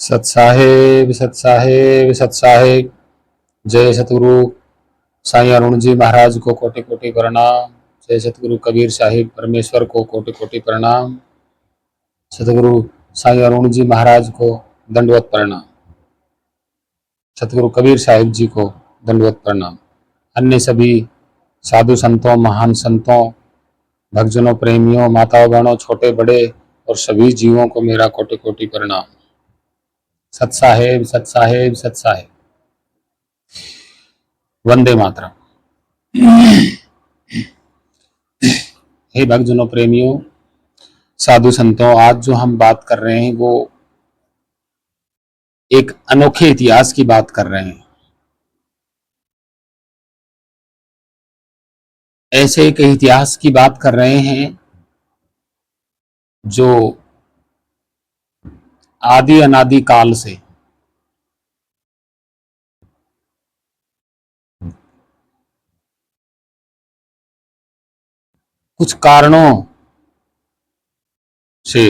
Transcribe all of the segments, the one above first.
सत्साहेब सत्साहेब सत्साहेब। जय सतगुरु साईं अरुण जी महाराज को कोटि कोटि प्रणाम। जय सतगुरु कबीर साहिब परमेश्वर को कोटि कोटि प्रणाम। सतगुरु साईं अरुण जी महाराज को दंडवत प्रणाम। सतगुरु कबीर साहिब जी को दंडवत प्रणाम। अन्य सभी साधु संतों, महान संतों, भक्तजनों, प्रेमियों, माताओं बहनों, छोटे बड़े और सभी जीवों को मेरा कोटि कोटि प्रणाम। सत्साहेब सत्साहेब सत्साहेब। वंदे मातरम। हे भक्तजनों, प्रेमियों, साधु संतों, आज जो हम बात कर रहे हैं वो एक अनोखे इतिहास की बात कर रहे हैं। ऐसे एक इतिहास की बात कर रहे हैं जो आदि अनादि काल से कुछ कारणों से,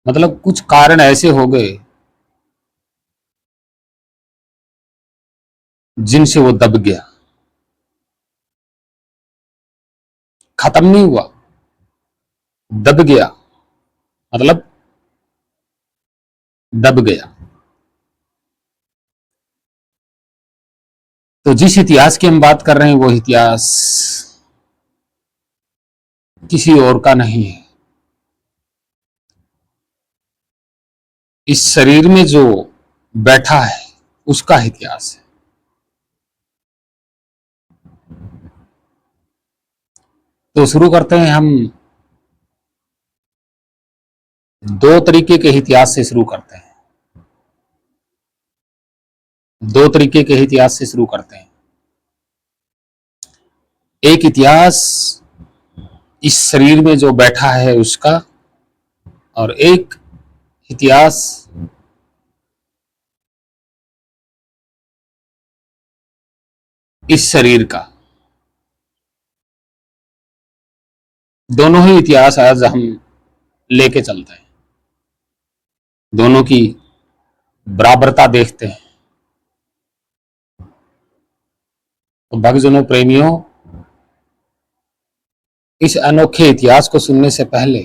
मतलब कुछ कारण ऐसे हो गए जिनसे वो दब गया। खत्म नहीं हुआ, दब गया, मतलब दब गया। तो जिस इतिहास की हम बात कर रहे हैं वो इतिहास किसी और का नहीं है। इस शरीर में जो बैठा है उसका इतिहास है। तो शुरू करते हैं हम। दो तरीके के इतिहास से शुरू करते हैं। दो तरीके के इतिहास से शुरू करते हैं। एक इतिहास इस शरीर में जो बैठा है उसका, और एक इतिहास इस शरीर का। दोनों ही इतिहास आज हम लेके चलते हैं। दोनों की बराबरता देखते हैं। तो भक्तजनों, प्रेमियों, इस अनोखे इतिहास को सुनने से पहले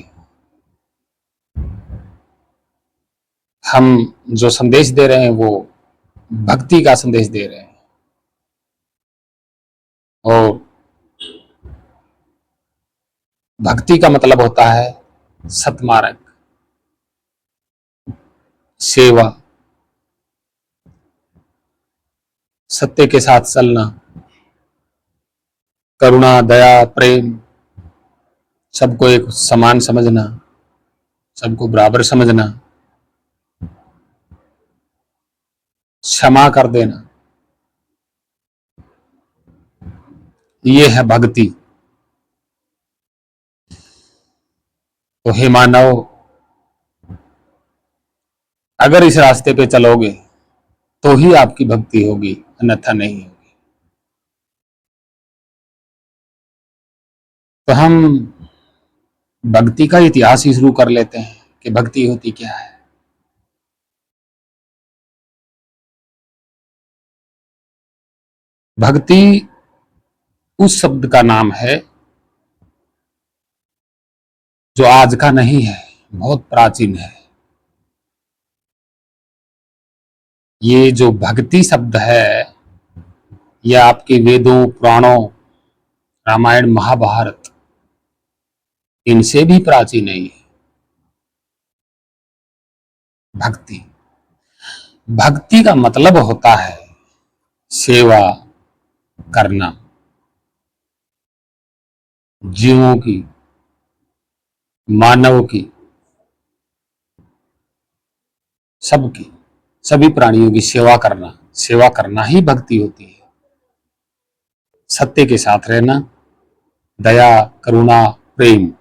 हम जो संदेश दे रहे हैं वो भक्ति का संदेश दे रहे हैं। और भक्ति का मतलब होता है सतमार्ग, सेवा, सत्य के साथ चलना, करुणा, दया, प्रेम, सबको एक समान समझना, सबको बराबर समझना, क्षमा कर देना, ये है भक्ति। तो हे मानव, अगर इस रास्ते पे चलोगे तो ही आपकी भक्ति होगी, अन्यथा नहीं होगी। तो हम भक्ति का इतिहास ही शुरू कर लेते हैं कि भक्ति होती क्या है। भक्ति उस शब्द का नाम है जो आज का नहीं है, बहुत प्राचीन है। ये जो भक्ति शब्द है यह आपके वेदों, पुराणों, रामायण, महाभारत, इनसे भी प्राचीन है। भक्ति, भक्ति का मतलब होता है सेवा करना, जीवों की, मानव की, सबकी, सभी प्राणियों की सेवा करना। सेवा करना ही भक्ति होती है। सत्य के साथ रहना, दया, करुणा, प्रेम,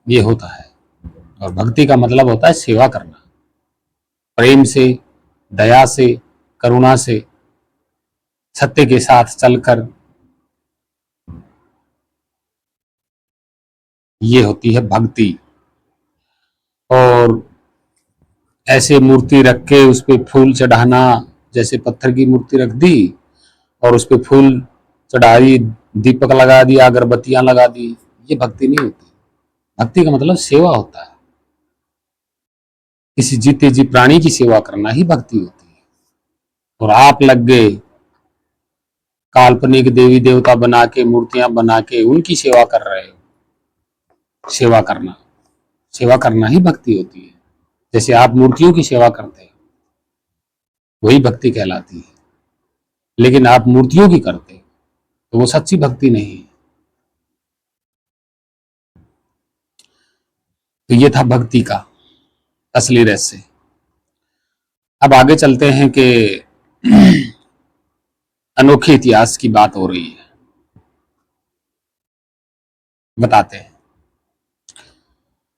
ये होता है। और भक्ति का मतलब होता है सेवा करना, प्रेम से, दया से, करुणा से, सत्य के साथ चलकर, ये होती है भक्ति। और ऐसे मूर्ति रख के उस पे फूल चढ़ाना, जैसे पत्थर की मूर्ति रख दी और उस पे फूल चढ़ाई, दीपक लगा दिया, अगरबत्तियां लगा दी, ये भक्ति नहीं होती। भक्ति का मतलब सेवा होता है। किसी जीते जी प्राणी की सेवा करना ही भक्ति होती है। और आप लग गए काल्पनिक देवी देवता बना के, मूर्तियां बना के उनकी सेवा कर रहे हो। सेवा करना ही भक्ति होती है। जैसे आप मूर्तियों की सेवा करते हैं, वही भक्ति कहलाती है। लेकिन आप मूर्तियों की करते तो वो सच्ची भक्ति नहीं है। तो ये था भक्ति का असली रहस्य। अब आगे चलते हैं कि अनोखे इतिहास की बात हो रही है, बताते हैं।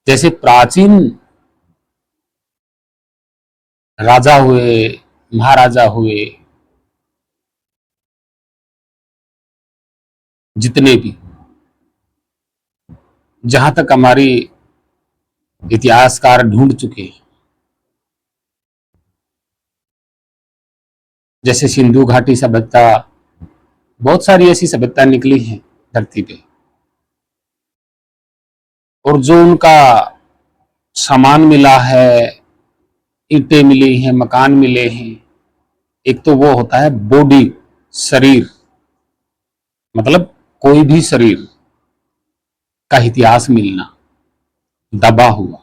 जैसे प्राचीन राजा हुए, महाराजा हुए, जितने भी, जहां तक हमारी इतिहासकार ढूंढ चुके हैं, जैसे सिंधु घाटी सभ्यता, बहुत सारी ऐसी सभ्यता निकली हैं धरती पे, और जो उनका सामान मिला है, ईंटें मिली हैं, मकान मिले हैं, एक तो वो होता है बॉडी, शरीर, मतलब कोई भी शरीर का इतिहास मिलना दबा हुआ।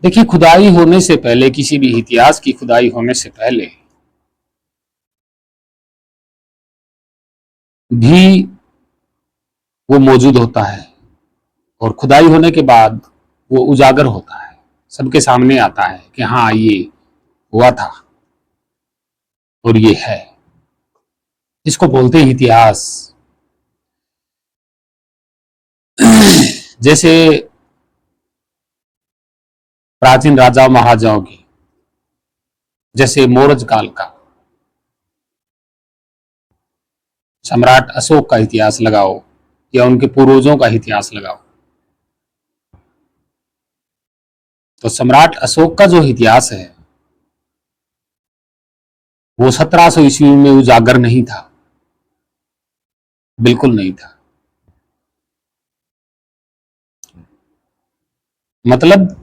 देखिए, खुदाई होने से पहले, किसी भी इतिहास की खुदाई होने से पहले भी वो मौजूद होता है, और खुदाई होने के बाद वो उजागर होता है, सबके सामने आता है कि हाँ, ये हुआ था और ये है, जिसको बोलते हैं इतिहास। जैसे प्राचीन राजाओं महाराजाओं की, जैसे मौर्य काल का सम्राट अशोक का इतिहास लगाओ, या उनके पूर्वजों का इतिहास लगाओ, तो सम्राट अशोक का जो इतिहास है वो 1700 ईस्वी में उजागर नहीं था, बिल्कुल नहीं था। मतलब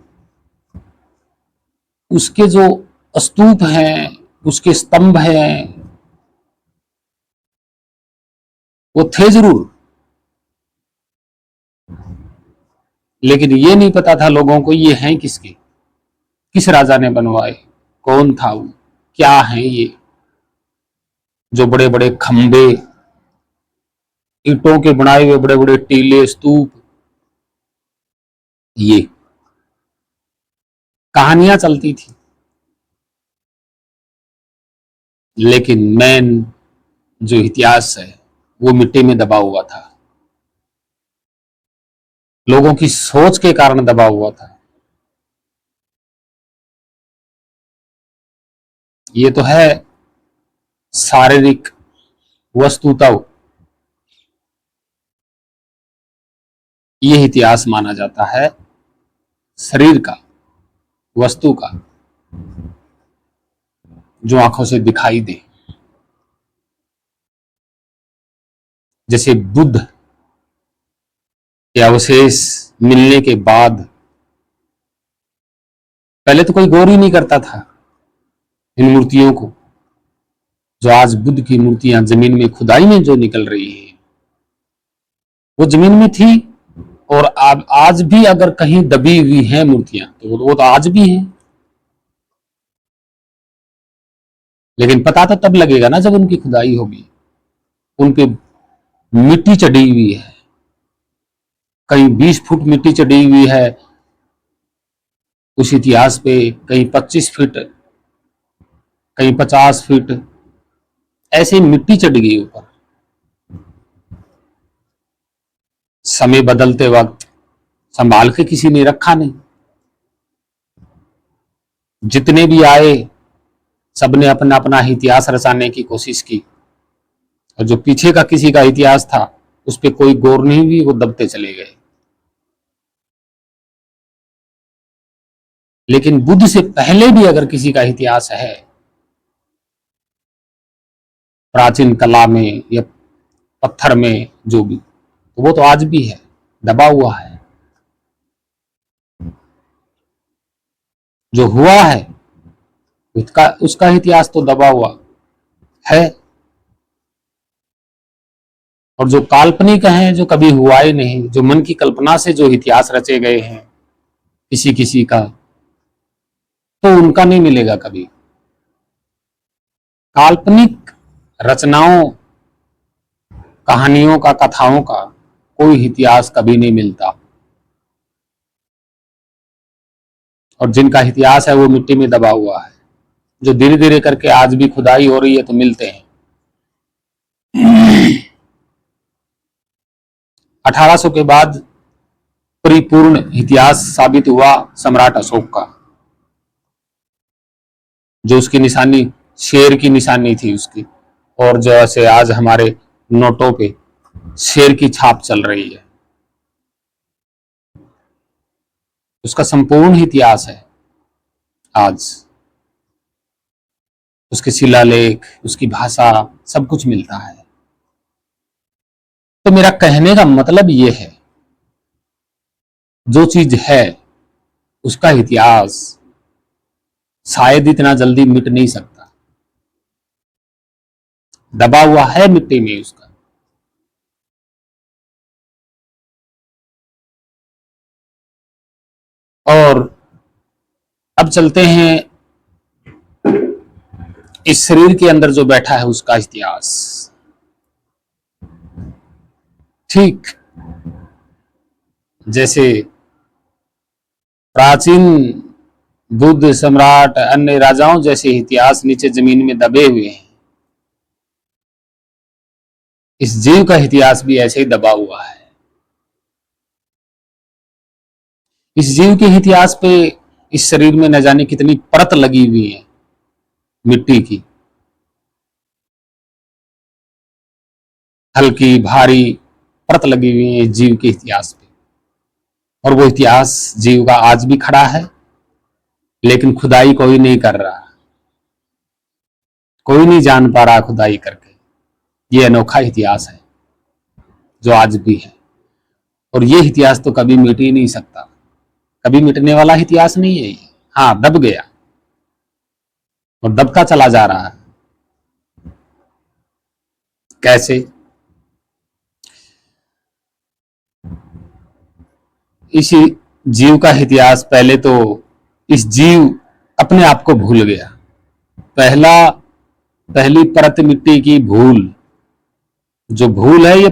उसके जो स्तूप हैं, उसके स्तंभ हैं, वो थे जरूर, लेकिन ये नहीं पता था लोगों को ये हैं किसके, किस राजा ने बनवाए, कौन था वो, क्या है ये। जो बड़े बड़े खंबे, ईंटों के बनाए हुए बड़े बड़े टीले, स्तूप, ये कहानियां चलती थी, लेकिन मेन जो इतिहास है वो मिट्टी में दबा हुआ था, लोगों की सोच के कारण दबा हुआ था। ये तो है शारीरिक वस्तुता, ये इतिहास माना जाता है शरीर का, वस्तु का, जो आंखों से दिखाई दे। जैसे बुद्ध के अवशेष मिलने के बाद, पहले तो कोई गौर ही नहीं करता था इन मूर्तियों को। जो आज बुद्ध की मूर्तियां जमीन में खुदाई में जो निकल रही है, वो जमीन में थी, और अब आज भी अगर कहीं दबी हुई है मूर्तियां, तो वो तो आज भी है। लेकिन पता तो तब लगेगा ना जब उनकी खुदाई होगी। उन पे मिट्टी चढ़ी हुई है, कहीं 20 फुट मिट्टी चढ़ी हुई है उस इतिहास पे, कहीं 25 फीट, कहीं 50 फीट, ऐसे मिट्टी चढ़ गई ऊपर। समय बदलते वक्त संभाल के किसी ने रखा नहीं, जितने भी आए सबने अपना अपना इतिहास रचाने की कोशिश की, और जो पीछे का किसी का इतिहास था उस पर कोई गौर नहीं हुई, वो दबते चले गए। लेकिन बुद्ध से पहले भी अगर किसी का इतिहास है प्राचीन कला में या पत्थर में जो भी, तो वो तो आज भी है, दबा हुआ है। जो हुआ है उसका इतिहास तो दबा हुआ है, और जो काल्पनिक है, जो कभी हुआ ही नहीं, जो मन की कल्पना से जो इतिहास रचे गए हैं किसी किसी का, तो उनका नहीं मिलेगा कभी। काल्पनिक रचनाओं, कहानियों का, कथाओं का कोई इतिहास कभी नहीं मिलता, और जिनका इतिहास है वो मिट्टी में दबा हुआ है, जो धीरे धीरे करके आज भी खुदाई हो रही है तो मिलते हैं। 1800 के बाद परिपूर्ण इतिहास साबित हुआ सम्राट अशोक का, जो उसकी निशानी शेर की निशानी थी उसकी, और जैसे आज हमारे नोटों पे शेर की छाप चल रही है, उसका संपूर्ण इतिहास है आज, उसके शिलालेख, उसकी भाषा, सब कुछ मिलता है। तो मेरा कहने का मतलब ये है, जो चीज है उसका इतिहास शायद इतना जल्दी मिट नहीं सकता, दबा हुआ है मिट्टी में उसका। और अब चलते हैं इस शरीर के अंदर जो बैठा है उसका इतिहास। ठीक जैसे प्राचीन बुद्ध सम्राट, अन्य राजाओं जैसे इतिहास नीचे जमीन में दबे हुए हैं, इस जीव का इतिहास भी ऐसे ही दबा हुआ है। इस जीव के इतिहास पे इस शरीर में न जाने कितनी परत लगी हुई है मिट्टी की, हल्की भारी परत लगी हुई है जीव के इतिहास पे, और वो इतिहास जीव का आज भी खड़ा है, लेकिन खुदाई कोई नहीं कर रहा, कोई नहीं जान पा रहा खुदाई करके। ये अनोखा इतिहास है जो आज भी है, और ये इतिहास तो कभी मिट ही नहीं सकता, कभी मिटने वाला इतिहास नहीं है ये। हाँ, दब गया और दबता चला जा रहा है। कैसे? इसी जीव का इतिहास, पहले तो इस जीव अपने आप को भूल गया। पहली परत मिट्टी की भूल, जो भूल है ये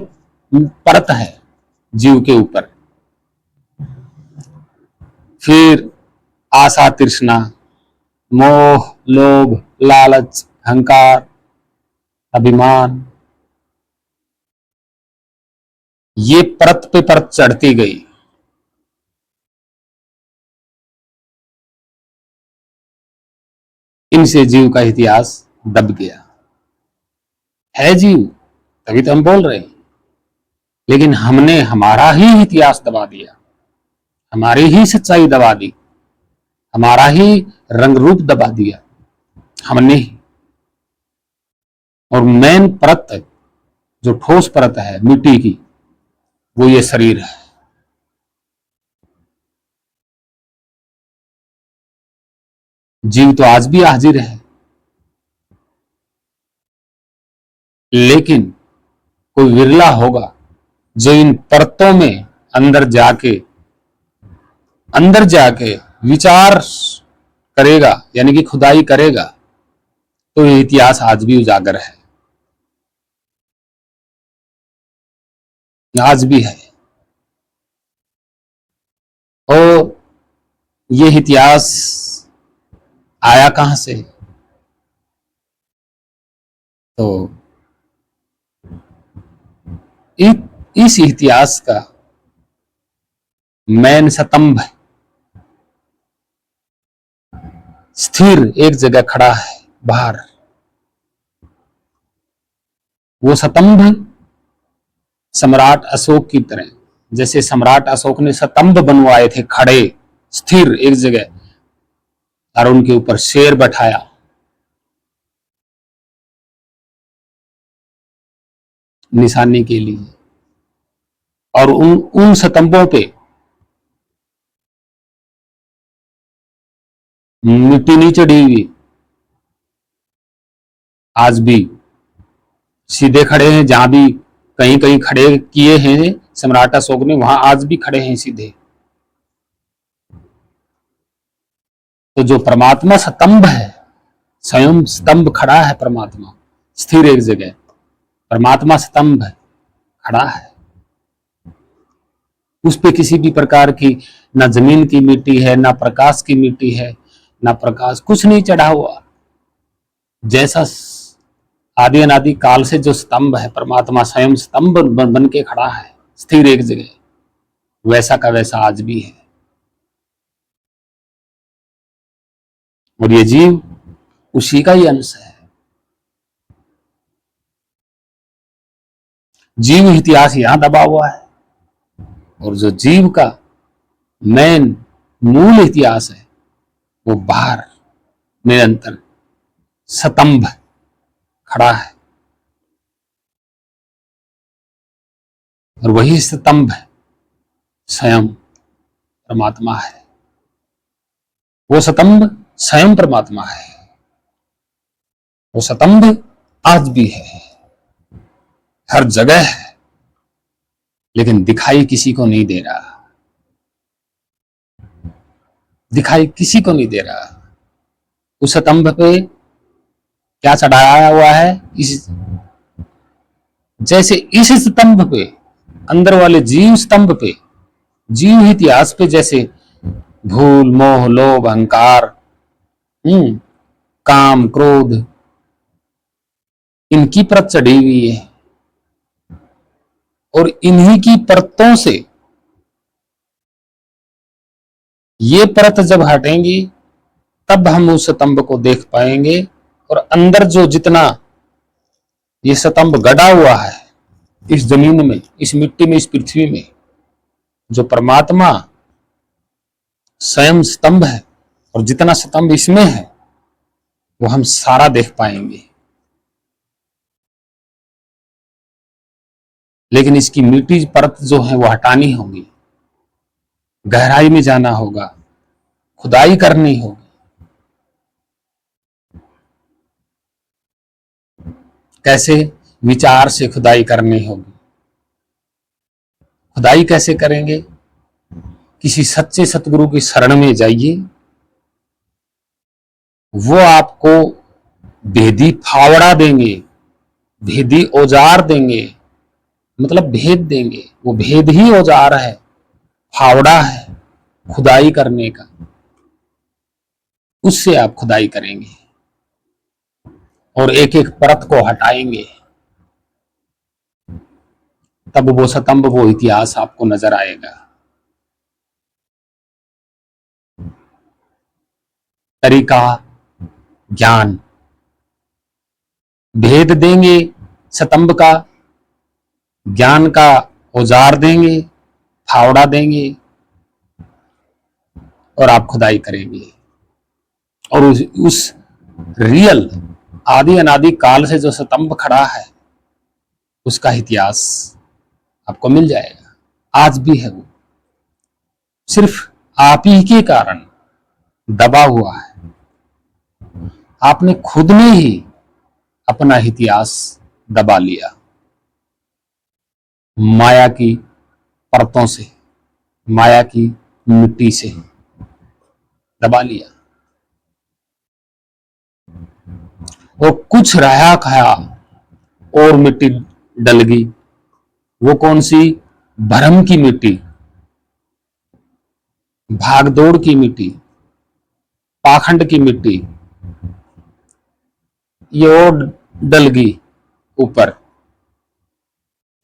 परत है जीव के ऊपर। फिर आशा, तृष्णा, मोह, लोभ, लालच, अहंकार, अभिमान, ये परत पे परत चढ़ती गई। इनसे जीव का इतिहास दब गया। है जीव, तभी तो हम बोल रहे हैं, लेकिन हमने हमारा ही इतिहास दबा दिया, हमारी ही सच्चाई दबा दी, हमारा ही रंग रूप दबा दिया हमने ही। और मेन परत, जो ठोस परत है मिट्टी की, वो ये शरीर है। जीव तो आज भी हाजिर है, लेकिन कोई विरला होगा जो इन परतों में अंदर जाके विचार करेगा, यानी कि खुदाई करेगा, तो ये इतिहास आज भी उजागर है, आज भी है। और ये इतिहास आया कहां से? तो इस इतिहास का मैन स्तंभ स्थिर एक जगह खड़ा है बाहर। वो स्तंभ सम्राट अशोक की तरह, जैसे सम्राट अशोक ने स्तंभ बनवाए थे खड़े स्थिर एक जगह, और उनके ऊपर शेर बैठाया। निशानी के लिए। और उन स्तंभों पे मिट्टी नहीं चढ़ी हुई, आज भी सीधे खड़े हैं। जहां भी कहीं कहीं खड़े किए हैं सम्राट अशोक ने, वहां आज भी खड़े हैं सीधे। तो जो परमात्मा स्तंभ है, स्वयं स्तंभ खड़ा है, परमात्मा स्थिर एक जगह, परमात्मा स्तंभ खड़ा है। उस पे किसी भी प्रकार की ना जमीन की मिट्टी है, ना प्रकाश की मिट्टी है, ना प्रकाश, कुछ नहीं चढ़ा हुआ। जैसा आदि अनादि काल से जो स्तंभ है, परमात्मा स्वयं स्तंभ बन के खड़ा है स्थिर एक जगह, वैसा का वैसा आज भी है। और ये जीव उसी का ही अंश है। जीव इतिहास यहां दबा हुआ है, और जो जीव का मेन मूल इतिहास है वो बाहर निरंतर स्तंभ खड़ा है। और वही स्तंभ स्वयं परमात्मा है। वो स्तंभ स्वयं परमात्मा है। वो स्तंभ आज भी है, हर जगह है, लेकिन दिखाई किसी को नहीं दे रहा। दिखाई किसी को नहीं दे रहा। उस स्तंभ पे क्या चढ़ाया हुआ है? जैसे इस स्तंभ पे, अंदर वाले जीव स्तंभ पे, जीव इतिहास पे जैसे भूल, मोह, लोभ, अहंकार, काम, क्रोध, इनकी परत चढ़ी हुई है। और इन्हीं की परतों से ये परत जब हटेंगी, तब हम उस स्तंभ को देख पाएंगे। और अंदर जो जितना ये स्तंभ गड़ा हुआ है, इस जमीन में, इस मिट्टी में, इस पृथ्वी में, जो परमात्मा स्वयं स्तंभ है, और जितना स्तंभ इसमें है वो हम सारा देख पाएंगे। लेकिन इसकी मिट्टी परत जो है वो हटानी होगी, गहराई में जाना होगा, खुदाई करनी होगी। कैसे? विचार से खुदाई करनी होगी। खुदाई कैसे करेंगे? किसी सच्चे सतगुरु की शरण में जाइए, वो आपको भेदी फावड़ा देंगे, भेदी औजार देंगे, मतलब भेद देंगे। वो भेद ही औजार है, फावड़ा है खुदाई करने का। उससे आप खुदाई करेंगे और एक एक परत को हटाएंगे, तब वो स्तंभ, वो इतिहास आपको नजर आएगा। तरीका, ज्ञान, भेद देंगे स्तंभ का, ज्ञान का औजार देंगे, फावड़ा देंगे, और आप खुदाई करेंगे। और उस रियल आदि अनादि काल से जो स्तंभ खड़ा है, उसका इतिहास आपको मिल जाएगा। आज भी है वो, सिर्फ आप ही के कारण दबा हुआ है। आपने खुद ने ही अपना इतिहास दबा लिया, माया की परतों से, माया की मिट्टी से दबा लिया। और कुछ रहा खाया और मिट्टी डल गई। वो कौन सी? भ्रम की मिट्टी, भागदौड़ की मिट्टी, पाखंड की मिट्टी, ये और डल गई ऊपर,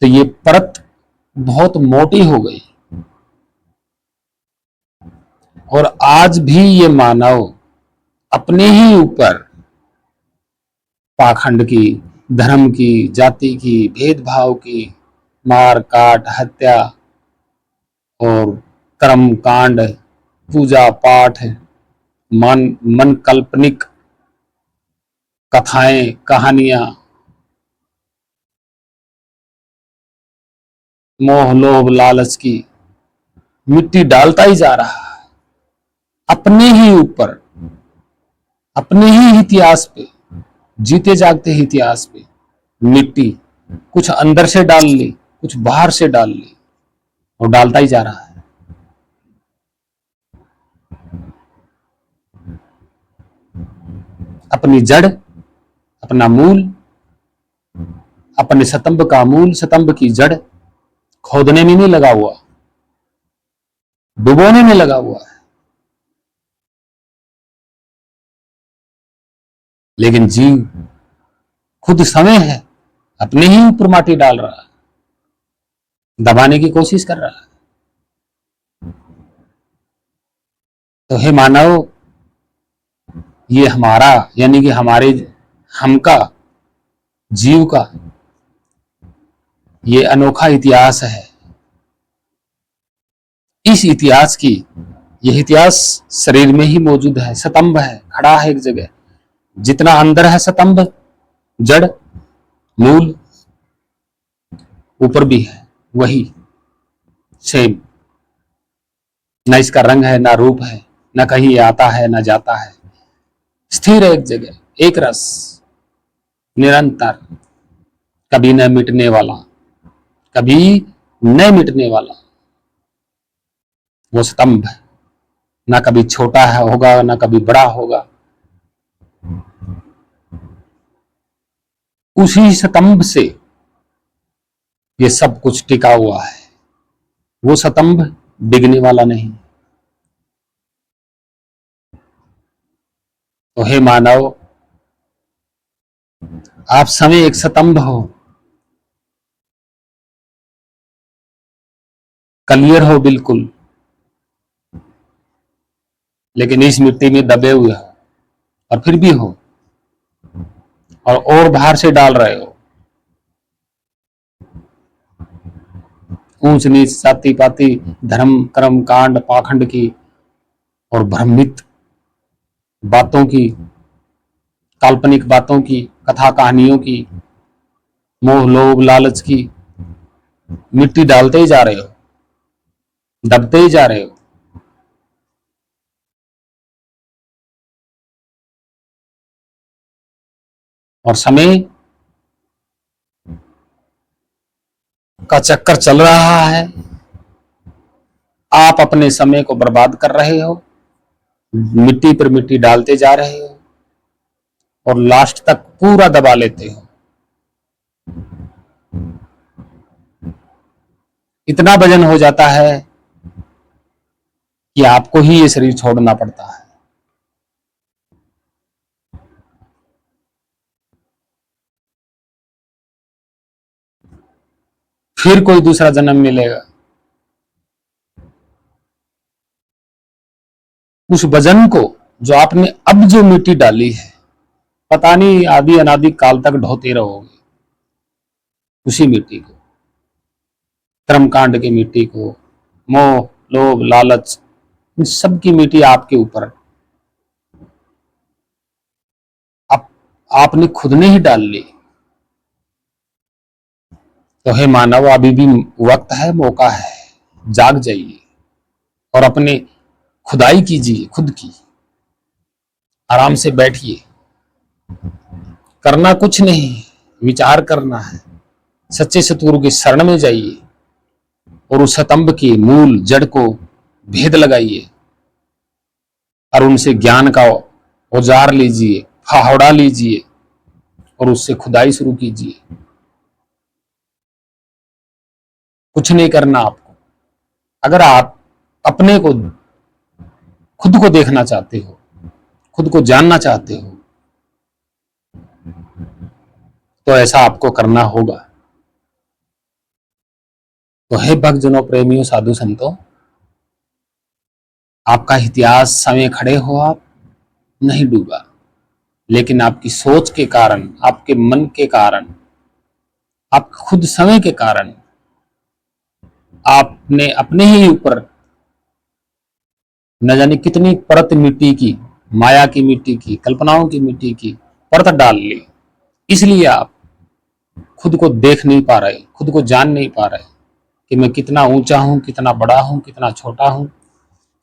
तो ये परत बहुत मोटी हो गई। और आज भी ये मानव अपने ही ऊपर पाखंड की, धर्म की, जाति की, भेदभाव की, मार काट, हत्या और कर्म कांड, पूजा पाठ, मन काल्पनिक कथाएं, कहानियां, मोह लोभ लालच की मिट्टी डालता ही जा रहा है अपने ही ऊपर, अपने ही इतिहास पे, जीते जागते इतिहास पे। मिट्टी कुछ अंदर से डाल ली, कुछ बाहर से डाल ली, और डालता ही जा रहा है। अपनी जड़, अपना मूल, अपने स्तंभ का मूल, स्तंभ की जड़ खोदने में नहीं लगा हुआ, डुबोने में लगा हुआ है। लेकिन जीव खुद समय है, अपने ही ऊपर माटी डाल रहा है, दबाने की कोशिश कर रहा है। तो हे मानव, ये हमारा, यानी कि हमारे, हम का, जीव का ये अनोखा इतिहास है। इस इतिहास की, यह इतिहास शरीर में ही मौजूद है, स्तंभ है, खड़ा है एक जगह। जितना अंदर है स्तंभ, जड़, मूल, ऊपर भी है वही सेम। न इसका रंग है, ना रूप है, न कहीं आता है ना जाता है, स्थिर है एक जगह, एक रस, निरंतर, कभी न मिटने वाला, कभी न मिटने वाला वो स्तंभ है। ना कभी छोटा है होगा, ना कभी बड़ा होगा। उसी स्तंभ से ये सब कुछ टिका हुआ है। वो स्तंभ डिगने वाला नहीं। तो हे मानव, आप समय एक स्तंभ हो, क्लियर हो बिल्कुल, लेकिन इस मिट्टी में दबे हुए हो, और फिर भी हो, और बाहर से डाल रहे हो। ऊंच नीच, जाति पाति, धर्म कर्म कांड पाखंड की और भ्रमित बातों की, काल्पनिक बातों की, कथा कहानियों की, मोह लोभ लालच की मिट्टी डालते ही जा रहे हो, दबते ही जा रहे हो। और समय का चक्कर चल रहा है, आप अपने समय को बर्बाद कर रहे हो, मिट्टी पर मिट्टी डालते जा रहे हो, और लास्ट तक पूरा दबा लेते हो। इतना वजन हो जाता है कि आपको ही ये शरीर छोड़ना पड़ता है। फिर कोई दूसरा जन्म मिलेगा। उस वजन को, जो आपने अब जो मिट्टी डाली है, पता नहीं आदि अनादि काल तक ढोते रहोगे उसी मिट्टी को, कर्मकांड की मिट्टी को, मोह लोभ लालच, इन सब की मिट्टी आपके ऊपर आपने खुद ने ही डाल ली। तो हे मानव, अभी भी वक्त है, मौका है, जाग जाइए और अपने खुदाई कीजिए, खुद की। आराम से बैठिए, करना कुछ नहीं, विचार करना है। सच्चे सतगुरु की शरण में जाइए और उस स्तंभ के मूल जड़ को भेद लगाइए और उनसे ज्ञान का औजार लीजिए, फावड़ा लीजिए और उससे खुदाई शुरू कीजिए। कुछ नहीं करना आपको। अगर आप अपने को, खुद को देखना चाहते हो, खुद को जानना चाहते हो, तो ऐसा आपको करना होगा। तो हे भक्तजनों, प्रेमियों, साधु संतों, आपका इतिहास, समय खड़े हो आप, नहीं डूबा, लेकिन आपकी सोच के कारण, आपके मन के कारण, आप खुद समय के कारण आपने अपने ही ऊपर न जाने कितनी परत मिट्टी की माया की मिट्टी की, कल्पनाओं की मिट्टी की परत डाल ली। इसलिए आप खुद को देख नहीं पा रहे, खुद को जान नहीं पा रहे कि मैं कितना ऊंचा हूं, कितना बड़ा हूं, कितना छोटा हूं,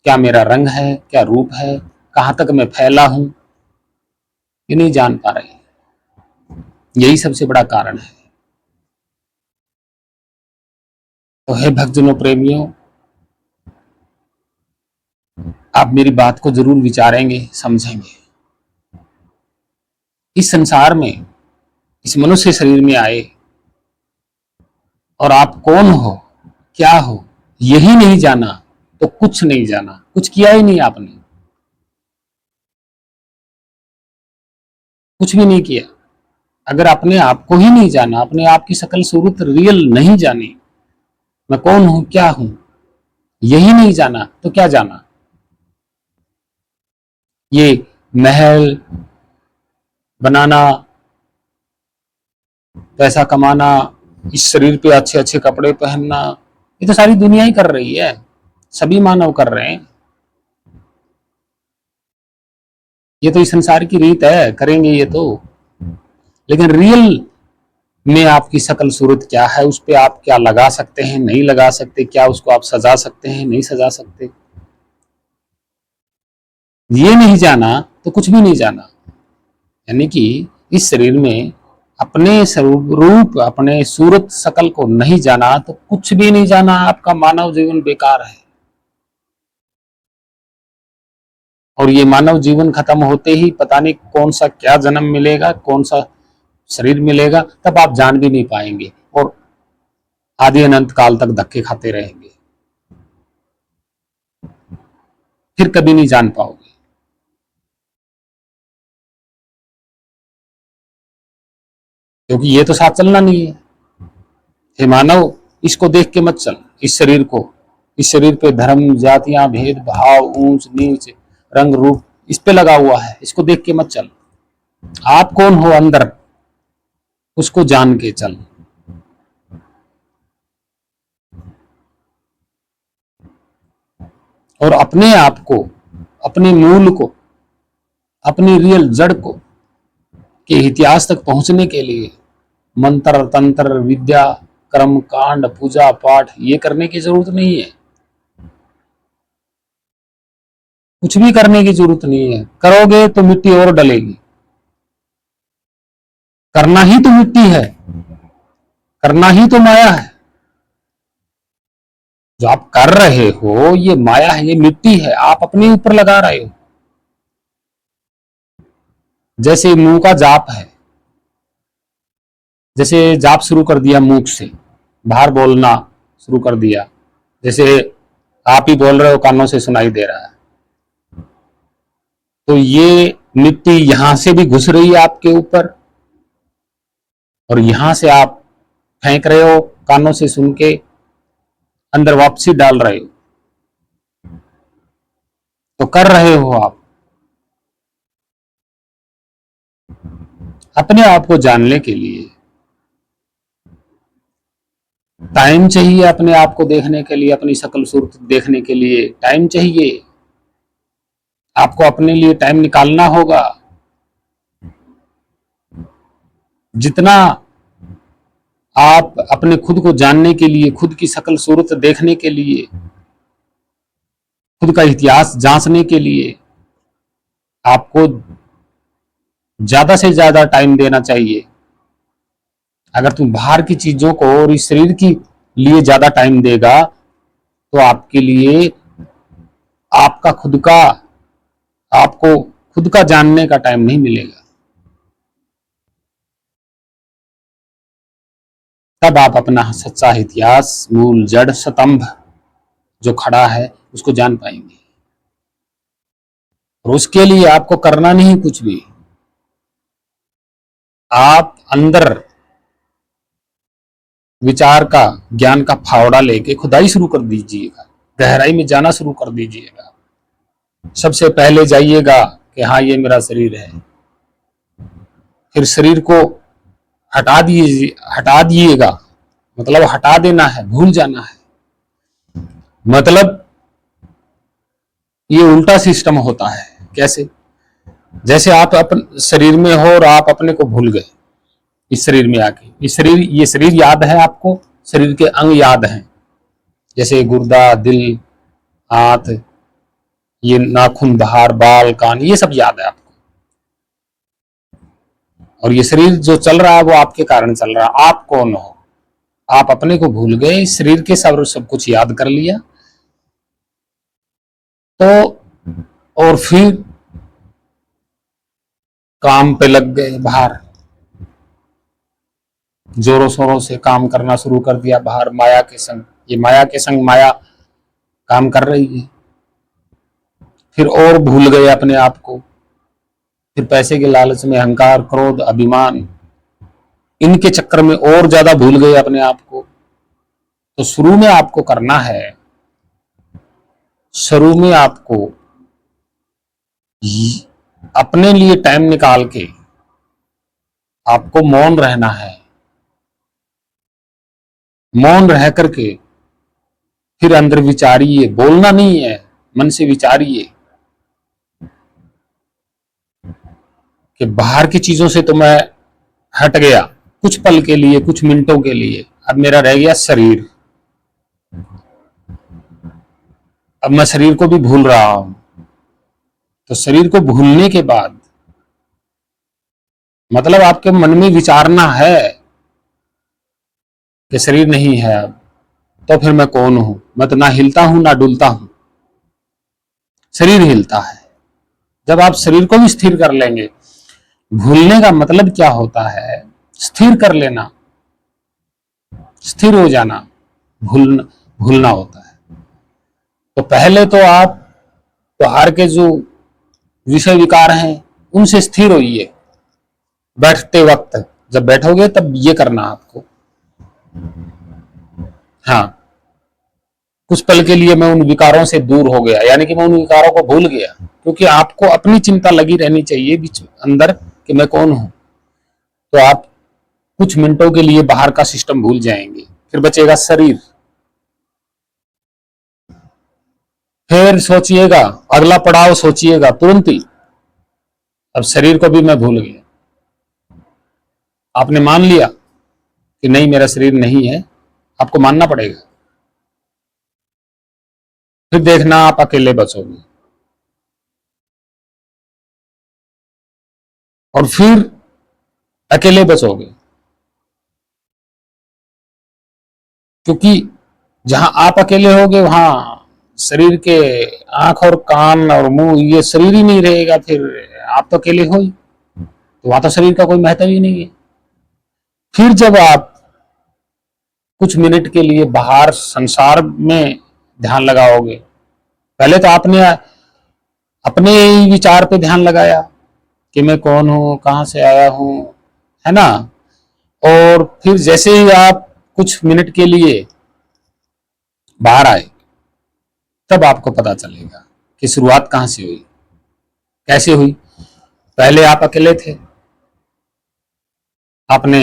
क्या मेरा रंग है, क्या रूप है, कहां तक मैं फैला हूं, ये नहीं जान पा रहे। यही सबसे बड़ा कारण है। तो हे भक्तजनों, प्रेमियों, आप मेरी बात को जरूर विचारेंगे, समझेंगे। इस संसार में, इस मनुष्य शरीर में आए और आप कौन हो, क्या हो, यही नहीं जाना तो कुछ नहीं जाना, कुछ किया ही नहीं आपने, कुछ भी नहीं किया। अगर अपने आप को ही नहीं जाना, अपने आप की शकल सूरत रियल नहीं जानी, मैं कौन हूं, क्या हूं, यही नहीं जाना तो क्या जाना। ये महल बनाना, पैसा कमाना, इस शरीर पे अच्छे अच्छे कपड़े पहनना, ये तो सारी दुनिया ही कर रही है, सभी मानव कर रहे हैं। ये तो इस संसार की रीत है, करेंगे ये तो। लेकिन रियल में आपकी शकल सूरत क्या है, उस पर आप क्या लगा सकते हैं, नहीं लगा सकते, क्या उसको आप सजा सकते हैं, नहीं सजा सकते, ये नहीं जाना तो कुछ भी नहीं जाना। यानी कि इस शरीर में अपने स्वरूप, अपने सूरत शकल को नहीं जाना तो कुछ भी नहीं जाना, आपका मानव जीवन बेकार है। और ये मानव जीवन खत्म होते ही पता नहीं कौन सा क्या जन्म मिलेगा, कौन सा शरीर मिलेगा, तब आप जान भी नहीं पाएंगे और आदि अनंत काल तक धक्के खाते रहेंगे, फिर कभी नहीं जान पाओगे। क्योंकि ये तो साथ चलना नहीं है। हे मानव, इसको देख के मत चल, इस शरीर को, इस शरीर पे धर्म, जातियां, भेद भाव, ऊंच नीच, रंग रूप इस पे लगा हुआ है, इसको देख के मत चल। आप कौन हो अंदर, उसको जान के चल। और अपने आप को, अपने मूल को, अपनी रियल जड़ को के इतिहास तक पहुंचने के लिए मंत्र तंत्र विद्या कर्म कांड पूजा पाठ ये करने की जरूरत नहीं है। कुछ भी करने की जरूरत नहीं है, करोगे तो मिट्टी और डलेगी। करना ही तो मिट्टी है, करना ही तो माया है। जो आप कर रहे हो ये माया है, ये मिट्टी है, आप अपने ऊपर लगा रहे हो। जैसे मुंह का जाप है, जैसे जाप शुरू कर दिया मुख से, बाहर बोलना शुरू कर दिया, जैसे आप ही बोल रहे हो, कानों से सुनाई दे रहा है, तो ये मिट्टी यहां से भी घुस रही है आपके ऊपर और यहां से आप फेंक रहे हो, कानों से सुन के अंदर वापसी डाल रहे हो। तो कर रहे हो आप। अपने आप को जानने के लिए टाइम चाहिए, अपने आप को देखने के लिए, अपनी शकल सूरत देखने के लिए टाइम चाहिए। आपको अपने लिए टाइम निकालना होगा। जितना आप अपने खुद को जानने के लिए, खुद की शकल सूरत देखने के लिए, खुद का इतिहास जांचने के लिए आपको ज्यादा से ज्यादा टाइम देना चाहिए। अगर तुम बाहर की चीजों को और इस शरीर की लिए ज्यादा टाइम देगा तो आपके लिए आपका खुद का, आपको खुद का जानने का टाइम नहीं मिलेगा। तब आप अपना सच्चा इतिहास, मूल जड़ स्तंभ जो खड़ा है उसको जान पाएंगे। और उसके लिए आपको करना नहीं कुछ भी, आप अंदर विचार का, ज्ञान का फावड़ा लेके खुदाई शुरू कर दीजिएगा, गहराई में जाना शुरू कर दीजिएगा। सबसे पहले जाइएगा कि हाँ ये मेरा शरीर है, फिर शरीर को हटा दिएगा, मतलब हटा देना है, भूल जाना है। मतलब ये उल्टा सिस्टम होता है। कैसे? जैसे आप अपन शरीर में हो और आप अपने को भूल गए इस शरीर में आके, ये शरीर याद है आपको, शरीर के अंग याद हैं, जैसे गुर्दा, दिल, हाथ, ये नाखून, बाहर, बाल, कान, ये सब याद है आपको। और ये शरीर जो चल रहा है वो आपके कारण चल रहा है। आप कौन हो? आप अपने को भूल गए, इस शरीर के सब कुछ याद कर लिया, तो और फिर काम पे लग गए, बाहर जोरों शोरों से काम करना शुरू कर दिया, बाहर माया के संग। ये माया के संग माया काम कर रही है। फिर और भूल गए अपने आप को, फिर पैसे के लालच में अहंकार, क्रोध, अभिमान, इनके चक्कर में और ज्यादा भूल गए अपने आप को। तो शुरू में आपको करना है, शुरू में आपको अपने लिए टाइम निकाल के आपको मौन रहना है। मौन रह करके फिर अंदर विचारिए, बोलना नहीं है, मन से विचारिए कि बाहर की चीजों से तो मैं हट गया कुछ पल के लिए, कुछ मिनटों के लिए, अब मेरा रह गया शरीर। अब मैं शरीर को भी भूल रहा हूं। तो शरीर को भूलने के बाद मतलब आपके मन में विचारना है कि शरीर नहीं है अब, तो फिर मैं कौन हूं? मैं तो ना हिलता हूं ना डुलता हूं, शरीर हिलता है। जब आप शरीर को भी स्थिर कर लेंगे, भूलने का मतलब क्या होता है? स्थिर कर लेना, स्थिर हो जाना, भूलना होता है। तो पहले तो आप बाहर के जो विषय विकार हैं उनसे स्थिर होइए। बैठते वक्त जब बैठोगे तब ये करना आपको, हाँ, कुछ पल के लिए मैं उन विकारों से दूर हो गया, यानी कि मैं उन विकारों को भूल गया, क्योंकि आपको अपनी चिंता लगी रहनी चाहिए बीच अंदर कि मैं कौन हूं। तो आप कुछ मिनटों के लिए बाहर का सिस्टम भूल जाएंगे, फिर बचेगा शरीर। फिर सोचिएगा, अगला पड़ाव सोचिएगा तुरंत ही, अब शरीर को भी मैं भूल गया। आपने मान लिया कि नहीं मेरा शरीर नहीं है, आपको मानना पड़ेगा। फिर देखना आप अकेले बचोगे, और फिर अकेले बचोगे, क्योंकि जहां आप अकेले होगे वहां शरीर के आंख और कान और मुंह, ये शरीर ही नहीं रहेगा, फिर आप तो अकेले हो ही, तो वहां तो शरीर का कोई महत्व ही नहीं है। फिर जब आप कुछ मिनट के लिए बाहर संसार में ध्यान लगाओगे, पहले तो आपने अपने ही विचार पे ध्यान लगाया कि मैं कौन हूं, कहां से आया हूं, है ना। और फिर जैसे ही आप कुछ मिनट के लिए बाहर आए, तब आपको पता चलेगा कि शुरुआत कहां से हुई, कैसे हुई। पहले आप अकेले थे, आपने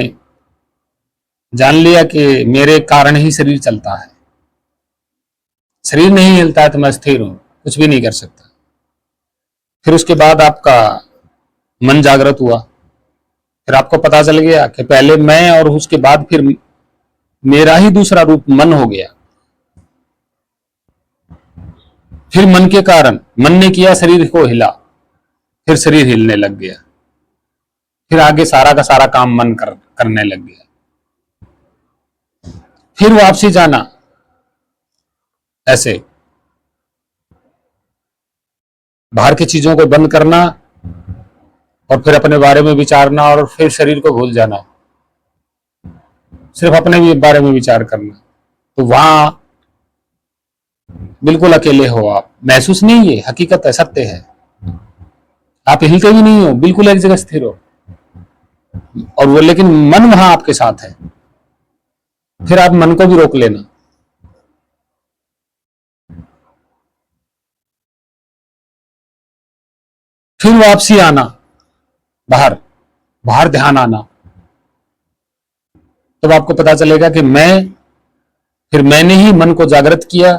जान लिया कि मेरे कारण ही शरीर चलता है, शरीर नहीं हिलता है तो मैं स्थिर हूं, कुछ भी नहीं कर सकता। फिर उसके बाद आपका मन जागृत हुआ, फिर आपको पता चल गया कि पहले मैं और उसके बाद फिर मेरा ही दूसरा रूप मन हो गया। फिर मन के कारण, मन ने किया, शरीर को हिला, फिर शरीर हिलने लग गया, फिर आगे सारा का सारा काम मन करने लग गया। फिर वापसी जाना, ऐसे बाहर की चीजों को बंद करना और फिर अपने बारे में विचारना, और फिर शरीर को भूल जाना, सिर्फ अपने बारे में विचार करना। तो वहां बिल्कुल अकेले हो आप, महसूस नहीं, है हकीकत है, सत्य है। आप हिलते भी नहीं हो, बिल्कुल एक जगह स्थिर हो, और वो लेकिन मन वहां आपके साथ है। फिर आप मन को भी रोक लेना, फिर वापसी आना, बाहर बाहर ध्यान आना। तब आपको पता चलेगा कि मैं, फिर मैंने ही मन को जागृत किया,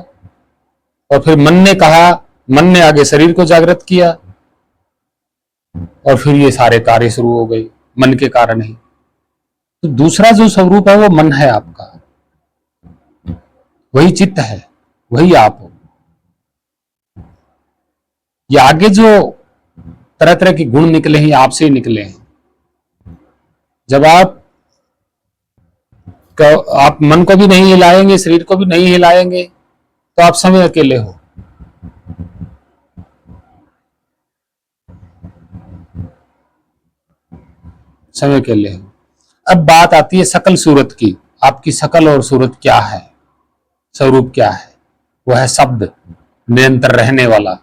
और फिर मन ने कहा, मन ने आगे शरीर को जागृत किया, और फिर ये सारे कार्य शुरू हो गए मन के कारण ही। तो दूसरा जो स्वरूप है वो मन है आपका, वही चित्त है, वही आप हो। ये आगे जो तरह तरह के गुण निकले हैं आपसे ही निकले हैं। जब आप मन को भी नहीं हिलाएंगे, शरीर को भी नहीं हिलाएंगे, तो आप समय अकेले हो। समय अकेले हो। अब बात आती है सकल सूरत की। आपकी सकल और सूरत क्या है, स्वरूप क्या है? वो है शब्द, निरंतर रहने वाला।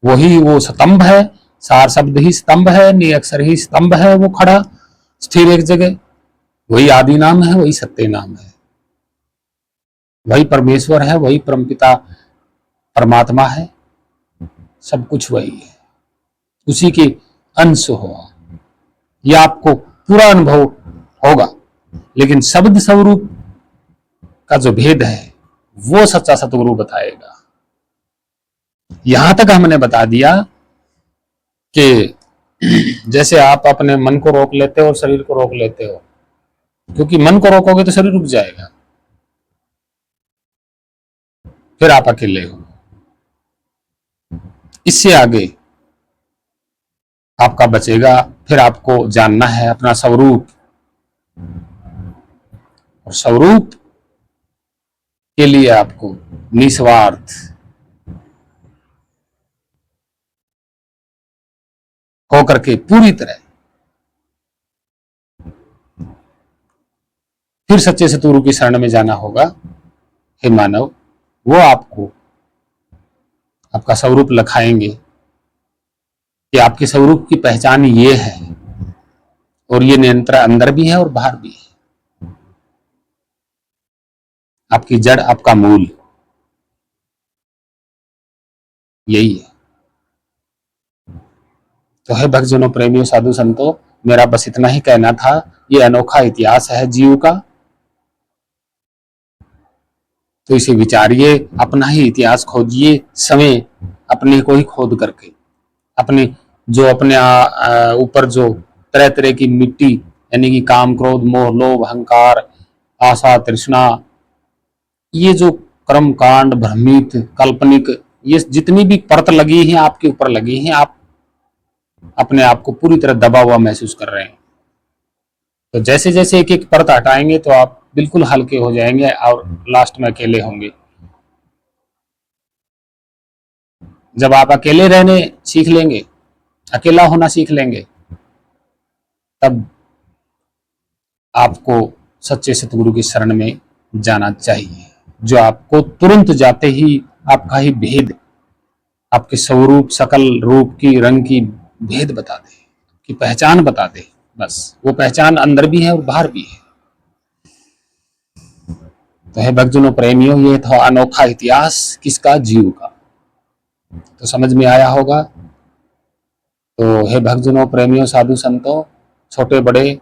वही वो स्तंभ है, सार शब्द ही स्तंभ है, निअक्षर ही स्तंभ है, वो खड़ा स्थिर एक जगह। वही आदि नाम है, वही सत्य नाम है, वही परमेश्वर है, वही परमपिता परमात्मा है। सब कुछ वही है, उसी के अंश हो। यह आपको पूरा अनुभव होगा, लेकिन शब्द स्वरूप का जो भेद है वो सच्चा सतगुरु बताएगा। यहां तक हमने बता दिया कि जैसे आप अपने मन को रोक लेते हो और शरीर को रोक लेते हो, क्योंकि मन को रोकोगे तो शरीर रुक जाएगा, फिर आप अकेले हो। इससे आगे आपका बचेगा, फिर आपको जानना है अपना स्वरूप। और स्वरूप के लिए आपको निस्वार्थ होकर के पूरी तरह फिर सच्चे सतगुरु की शरण में जाना होगा। हे मानव, वो आपको आपका स्वरूप लखाएंगे कि आपके स्वरूप की पहचान ये है, और ये नियंत्रण अंदर भी है और बाहर भी है। आपकी जड़, आपका मूल यही है। तो है भक्तजनों, प्रेमियों, साधु संतों, मेरा बस इतना ही कहना था। ये अनोखा इतिहास है जीव का, तो इसे विचारिए, अपना ही इतिहास खोजिए, समय अपने को ही खोद करके, अपने जो अपने ऊपर जो तरह तरह की मिट्टी, यानी कि काम, क्रोध, मोह, लोभ, अहंकार, आशा, तृष्णा, ये जो कर्म कांड, भ्रमित, काल्पनिक, ये जितनी भी परत लगी है आपके ऊपर लगी है, आप अपने आप को पूरी तरह दबा हुआ महसूस कर रहे हैं। तो जैसे जैसे एक एक परत हटाएंगे तो आप बिल्कुल हल्के हो जाएंगे और लास्ट में अकेले होंगे। जब आप अकेले रहने सीख लेंगे, अकेला होना सीख लेंगे, तब आपको सच्चे सतगुरु की शरण में जाना चाहिए, जो आपको तुरंत जाते ही आपका ही भेद, आपके स्वरूप, सकल रूप की, रंग की भेद बता दे, की पहचान बता दे। बस वो पहचान अंदर भी है और बाहर भी है। तो है भक्तजनों, प्रेमियों, ये था अनोखा इतिहास किसका? जीव का। तो समझ में आया होगा। तो हे भक्तजनों, प्रेमियों, साधु संतों, छोटे बड़े,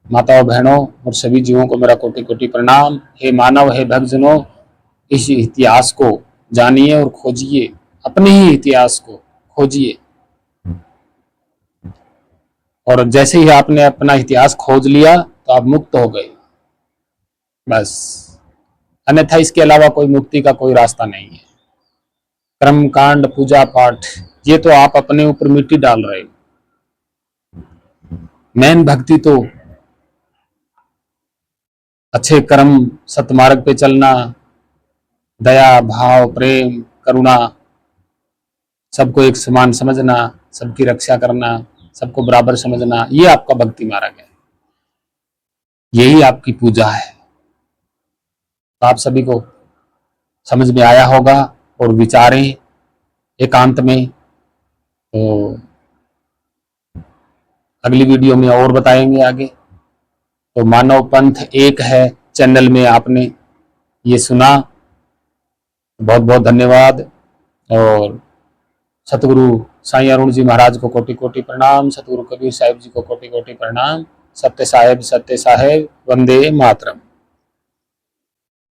माताओं बहनों और सभी जीवों को मेरा कोटि कोटि प्रणाम। हे मानव, हे भक्तजनों, इस इतिहास को जानिए और खोजिए, अपने ही इतिहास को खोजिए। और जैसे ही आपने अपना इतिहास खोज लिया तो आप मुक्त हो गए, बस। अन्यथा इसके अलावा कोई मुक्ति का कोई रास्ता नहीं है। कर्म कांड, पूजा पाठ, ये तो आप अपने ऊपर मिट्टी डाल रहे हो। मेन भक्ति तो अच्छे कर्म, सतमार्ग पे चलना, दया, भाव, प्रेम, करुणा, सबको एक समान समझना, सबकी रक्षा करना, सबको बराबर समझना, ये आपका भक्ति मार्ग है, यही आपकी पूजा है। तो आप सभी को समझ में आया होगा और विचारें एकांत में। तो अगली वीडियो में और बताएंगे आगे। तो मानव पंथ एक है चैनल में आपने ये सुना, बहुत बहुत धन्यवाद। और सतगुरु साईं अरुण जी महाराज को कोटि कोटि प्रणाम, सतगुरु कबीर साहिब जी को कोटि कोटि प्रणाम। सत्य साहेब, सत्य साहेब, वंदे मातरम।